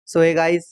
सो hey guys,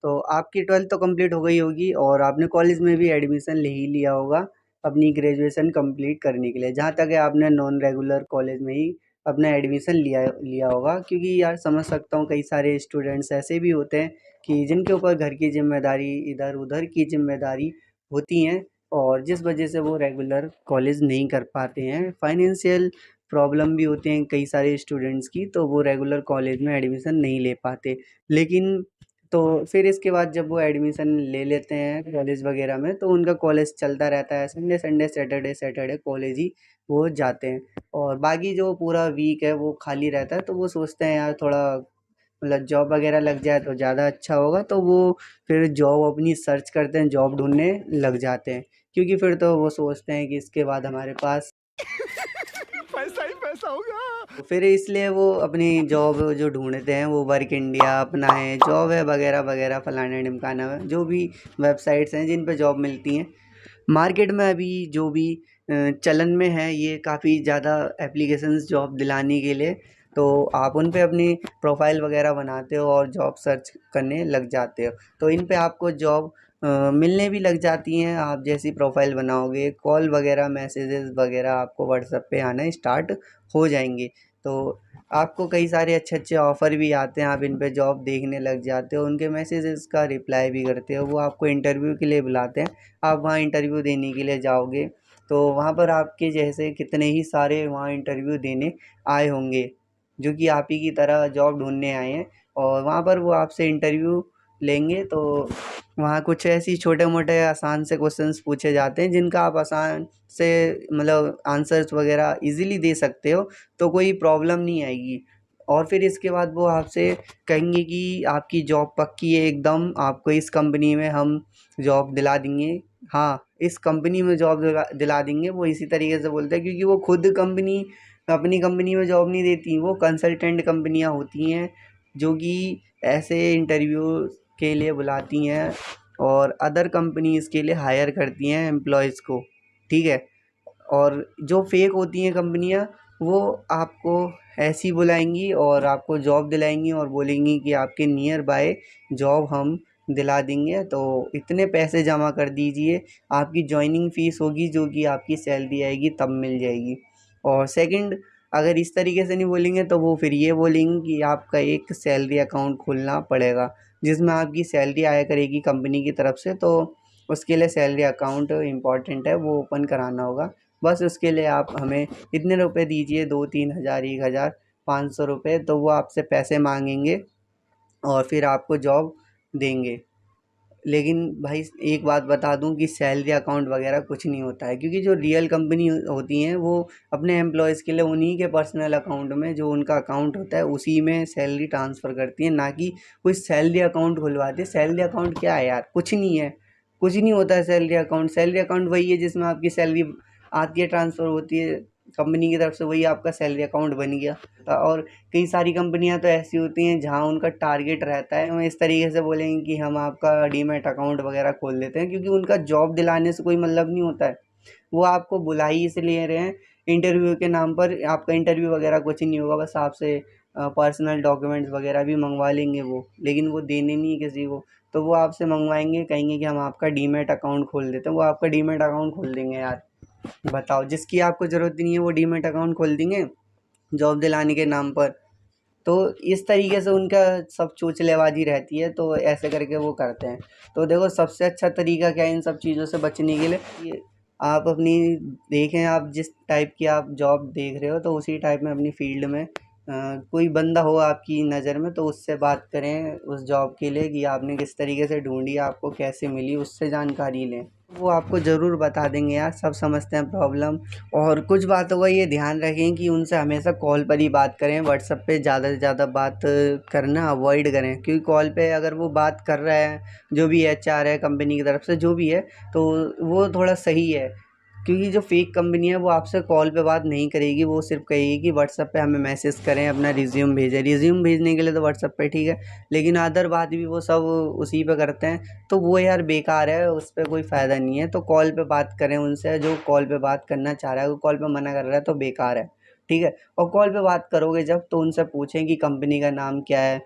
तो आपकी 12th तो कंप्लीट हो गई होगी और आपने कॉलेज में भी एडमिशन ले ही लिया होगा अपनी ग्रेजुएशन कंप्लीट करने के लिए। जहाँ तक है आपने नॉन रेगुलर कॉलेज में ही अपना एडमिशन लिया लिया होगा, क्योंकि यार समझ सकता हूँ कई सारे स्टूडेंट्स ऐसे भी होते हैं कि जिनके ऊपर घर की जिम्मेदारी, इधर उधर की जिम्मेदारी होती हैं और जिस वजह से वो रेगुलर कॉलेज नहीं कर पाते हैं। फाइनेंशियल प्रॉब्लम भी होते हैं कई सारे स्टूडेंट्स की, तो वो रेगुलर कॉलेज में एडमिशन नहीं ले पाते। लेकिन तो फिर इसके बाद जब वो एडमिशन ले लेते हैं कॉलेज वगैरह में, तो उनका कॉलेज चलता रहता है। Sunday Sunday, Saturday Saturday college ही वो जाते हैं और बाकी जो पूरा वीक है वो खाली रहता है। तो वो सोचते हैं यार थोड़ा मतलब जॉब वगैरह लग जाए तो ज़्यादा अच्छा होगा, तो वो फिर जॉब अपनी सर्च करते हैं, जॉब ढूंढने लग जाते हैं। क्योंकि फिर तो वो सोचते हैं कि इसके बाद हमारे पास पैसा ही पैसा होगा। तो फिर इसलिए वो अपनी जॉब जो ढूंढते हैं वो वर्क इंडिया अपना है, जॉब है वगैरह वगैरह, फलाना ढिमकाना है, जो भी वेबसाइट्स हैं जिन पे जॉब मिलती हैं मार्केट में। अभी जो भी चलन में है ये काफ़ी ज़्यादा एप्लीकेशंस जॉब दिलाने के लिए, तो आप उन पे अपनी प्रोफाइल वगैरह बनाते हो और जॉब सर्च करने लग जाते हो। तो इन पे आपको जॉब मिलने भी लग जाती हैं। आप जैसी प्रोफाइल बनाओगे, कॉल वगैरह, मैसेजेस वगैरह आपको व्हाट्सएप पे आना स्टार्ट हो जाएंगे। तो आपको कई सारे अच्छे अच्छे ऑफ़र भी आते हैं, आप इन पे जॉब देखने लग जाते हो, उनके मैसेजेस का रिप्लाई भी करते हो, वो आपको इंटरव्यू के लिए बुलाते हैं। आप वहाँ इंटरव्यू देने के लिए जाओगे, तो वहाँ पर आपके जैसे कितने ही सारे वहाँ इंटरव्यू देने आए होंगे, जो कि आप ही की तरह जॉब ढूंढने आए हैं। और वहाँ पर वो आपसे इंटरव्यू लेंगे, तो वहाँ कुछ ऐसी छोटे मोटे आसान से क्वेश्चंस पूछे जाते हैं जिनका आप आसान से मतलब आंसर्स वगैरह इजीली दे सकते हो, तो कोई प्रॉब्लम नहीं आएगी। और फिर इसके बाद वो आपसे कहेंगे कि आपकी जॉब पक्की है एकदम, आपको इस कंपनी में हम जॉब दिला देंगे। हाँ, इस कंपनी में जॉब दिला दिला देंगे, वो इसी तरीके से बोलते हैं, क्योंकि वो खुद कंपनी अपनी कंपनी में जॉब नहीं देती, वो कंसल्टेंट कंपनियां होती हैं जो कि ऐसे इंटरव्यू के लिए बुलाती हैं और अदर कंपनीज के लिए हायर करती हैं एम्प्लॉयज़ को। ठीक है। और जो फेक होती हैं कंपनियां, वो आपको ऐसी बुलाएंगी और आपको जॉब दिलाएंगी और बोलेंगी कि आपके नियर बाय जॉब हम दिला देंगे, तो इतने पैसे जमा कर दीजिए, आपकी जॉइनिंग फ़ीस होगी जो कि आपकी सैलरी आएगी तब मिल जाएगी। और सेकंड, अगर इस तरीके से नहीं बोलेंगे तो वो फिर ये बोलेंगे कि आपका एक सैलरी अकाउंट खोलना पड़ेगा, जिसमें आपकी सैलरी आया करेगी कंपनी की तरफ से। तो उसके लिए सैलरी अकाउंट इम्पॉर्टेंट है, वो ओपन कराना होगा। बस उसके लिए आप हमें इतने रुपए दीजिए, 2-3 हज़ार, 1 हज़ार, 500 रुपये, तो वो आपसे पैसे मांगेंगे और फिर आपको जॉब देंगे। लेकिन भाई एक बात बता दूं कि सैलरी अकाउंट वगैरह कुछ नहीं होता है, क्योंकि जो रियल कंपनी होती हैं वो अपने एम्प्लॉयज़ के लिए उन्हीं के पर्सनल अकाउंट में, जो उनका अकाउंट होता है उसी में सैलरी ट्रांसफ़र करती है, ना कि कोई सैलरी अकाउंट खुलवाती है। सैलरी अकाउंट क्या है यार, कुछ नहीं है, कुछ नहीं होता है सैलरी अकाउंट। सैलरी अकाउंट वही है जिसमें आपकी सैलरी आती है, ट्रांसफ़र होती है कंपनी की तरफ से, वही आपका सैलरी अकाउंट बन गया। और कई सारी कंपनियां तो ऐसी होती हैं जहां उनका टारगेट रहता है, वो इस तरीके से बोलेंगे कि हम आपका डीमैट अकाउंट वगैरह खोल देते हैं, क्योंकि उनका जॉब दिलाने से कोई मतलब नहीं होता है। वो आपको बुला ही इसलिए रहे हैं इंटरव्यू के नाम पर। आपका इंटरव्यू वगैरह कुछ नहीं होगा, बस आपसे पर्सनल डॉक्यूमेंट्स वगैरह भी मंगवा लेंगे वो, लेकिन वो देने नहीं है किसी को। तो वो आपसे मंगवाएंगे, कहेंगे कि हम आपका डीमैट अकाउंट खोल देते हैं, वो आपका डीमैट अकाउंट खोल देंगे यार। बताओ, जिसकी आपको ज़रूरत ही नहीं है वो डीमैट अकाउंट खोल देंगे जॉब दिलाने के नाम पर। तो इस तरीके से उनका सब चोंचलेबाजी रहती है, तो ऐसे करके वो करते हैं। तो देखो, सबसे अच्छा तरीका क्या है इन सब चीज़ों से बचने के लिए, ये आप अपनी देखें, आप जिस टाइप की आप जॉब देख रहे हो तो उसी टाइप में अपनी फील्ड में कोई बंदा हो आपकी नज़र में, तो उससे बात करें उस जॉब के लिए कि आपने किस तरीके से ढूंढी, आपको कैसे मिली, उससे जानकारी लें। वो आपको ज़रूर बता देंगे यार, सब समझते हैं प्रॉब्लम। और कुछ बातों का ये ध्यान रखें कि उनसे हमेशा कॉल पर ही बात करें, व्हाट्सएप पे ज़्यादा से ज़्यादा बात करना अवॉइड करें, क्योंकि कॉल पे अगर वो बात कर रहा है, जो भी एचआर है कंपनी की तरफ से जो भी है, तो वो थोड़ा सही है। क्योंकि जो फेक कंपनी है वो आपसे कॉल पे बात नहीं करेगी, वो सिर्फ कहेगी कि व्हाट्सएप पे हमें मैसेज करें, अपना रिज्यूम भेजें। रिज्यूम भेजने के लिए तो व्हाट्सएप पे ठीक है, लेकिन अदर बात भी वो सब उसी पे करते हैं, तो वो यार बेकार है, उस पर कोई फ़ायदा नहीं है। तो कॉल पे बात करें उनसे, जो कॉल पे बात करना चाह रहा है, वो कॉल पे मना कर रहा है तो बेकार है। ठीक है। और कॉल पे बात करोगे जब, तो उनसे पूछें कि कंपनी का नाम क्या है,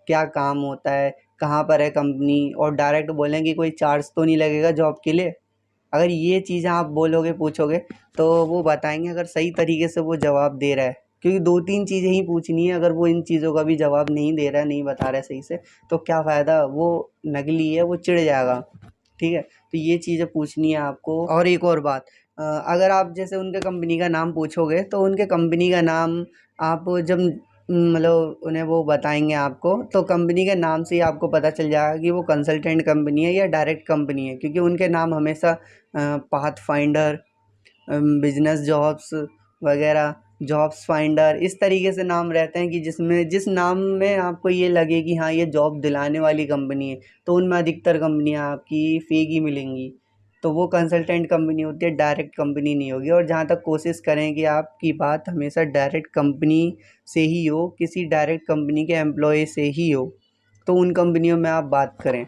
क्या काम होता है, कहाँ पर है कंपनी, और डायरेक्ट बोलें कि कोई चार्ज तो नहीं लगेगा जॉब के लिए। अगर ये चीज़ें आप बोलोगे, पूछोगे, तो वो बताएंगे अगर सही तरीके से वो जवाब दे रहा है, क्योंकि 2-3 चीज़ें ही पूछनी है। अगर वो इन चीज़ों का भी जवाब नहीं दे रहा है, नहीं बता रहा है सही से, तो क्या फ़ायदा, वो नकली है, वो चिढ़ जाएगा। ठीक है, तो ये चीज़ें पूछनी है आपको। और एक और बात, अगर आप जैसे उनके कंपनी का नाम पूछोगे, तो उनके कंपनी का नाम आप जब मतलब उन्हें वो बताएंगे आपको, तो कंपनी के नाम से ही आपको पता चल जाएगा कि वो कंसल्टेंट कंपनी है या डायरेक्ट कंपनी है, क्योंकि उनके नाम हमेशा पाथ फाइंडर, बिजनेस जॉब्स वगैरह, जॉब्स फाइंडर, इस तरीके से नाम रहते हैं कि जिस नाम में आपको ये लगे कि हाँ ये जॉब दिलाने वाली कंपनी है, तो उनमें अधिकतर कंपनियां आपकी फेक ही मिलेंगी। तो वो कंसल्टेंट कंपनी होती है, डायरेक्ट कंपनी नहीं होगी। और जहाँ तक कोशिश करें कि आपकी बात हमेशा डायरेक्ट कंपनी से ही हो, किसी डायरेक्ट कंपनी के एम्प्लॉय से ही हो, तो उन कंपनियों में आप बात करें।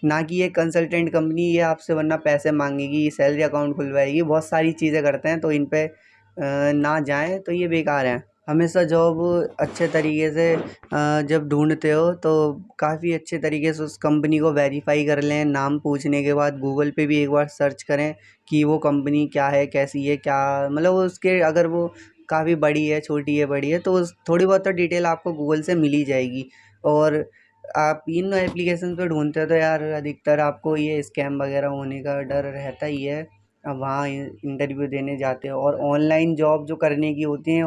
ना कि ये कंसल्टेंट कंपनी, ये आपसे वरना पैसे मांगेगी, सैलरी अकाउंट खुलवाएगी, बहुत सारी चीज़ें करते हैं, तो इन पे ना जाएं, तो ये बेकार है। हमेशा जॉब अच्छे तरीके से जब ढूंढते हो, तो काफ़ी अच्छे तरीके से उस कंपनी को वेरीफाई कर लें। नाम पूछने के बाद गूगल पे भी एक बार सर्च करें कि वो कंपनी क्या है, कैसी है, क्या मतलब उसके, अगर वो काफ़ी बड़ी है, छोटी है, बड़ी है, तो थोड़ी बहुत तो डिटेल आपको गूगल से मिल ही जाएगी। और आप इन एप्लीकेशन पे ढूंढते हो, तो यार अधिकतर आपको ये स्कैम वगैरह होने का डर रहता ही है। अब वहाँ इंटरव्यू देने जाते हो, और ऑनलाइन जॉब जो करने की होती है,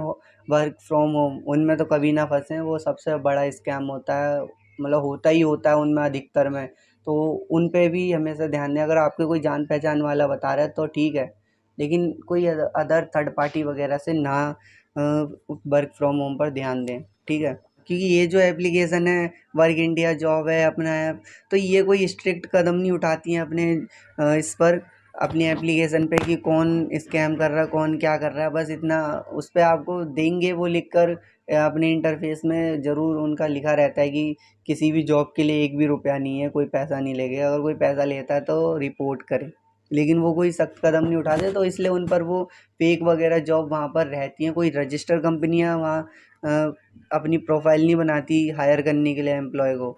वर्क फ्रॉम होम, उनमें तो कभी ना फंसें, वो सबसे बड़ा स्कैम होता है, मतलब होता ही होता है उनमें अधिकतर में। तो उन पे भी हमेशा ध्यान दें। अगर आपके कोई जान पहचान वाला बता रहा है तो ठीक है, लेकिन कोई अदर थर्ड पार्टी वगैरह से ना वर्क फ्रॉम होम पर ध्यान दें। ठीक है, क्योंकि ये जो एप्लीकेशन है, वर्क इंडिया जॉब है अपना ऐप, तो ये कोई स्ट्रिक्ट कदम नहीं उठाती हैं अपने इस पर, अपनी एप्लीकेशन पे, कि कौन स्कैम कर रहा है, कौन क्या कर रहा है। बस इतना उस पे आपको देंगे वो लिख कर, अपने इंटरफेस में ज़रूर उनका लिखा रहता है कि किसी भी जॉब के लिए 1 भी रुपया नहीं है, कोई पैसा नहीं लगेगा, अगर कोई पैसा लेता है तो रिपोर्ट करें। लेकिन वो कोई सख्त कदम नहीं उठाते, तो इसलिए उन पर वो फेक वगैरह जॉब वहाँ पर रहती हैं। कोई रजिस्टर कंपनियाँ वहाँ अपनी प्रोफाइल नहीं बनाती हायर करने के लिए एम्प्लॉय को।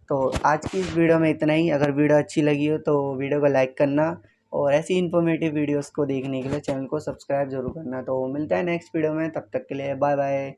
तो आज की इस वीडियो में इतना ही। अगर वीडियो अच्छी लगी हो तो वीडियो को लाइक करना, और ऐसी इन्फॉर्मेटिव वीडियोस को देखने के लिए चैनल को सब्सक्राइब जरूर करना। तो मिलता है नेक्स्ट वीडियो में, तब तक के लिए बाय बाय।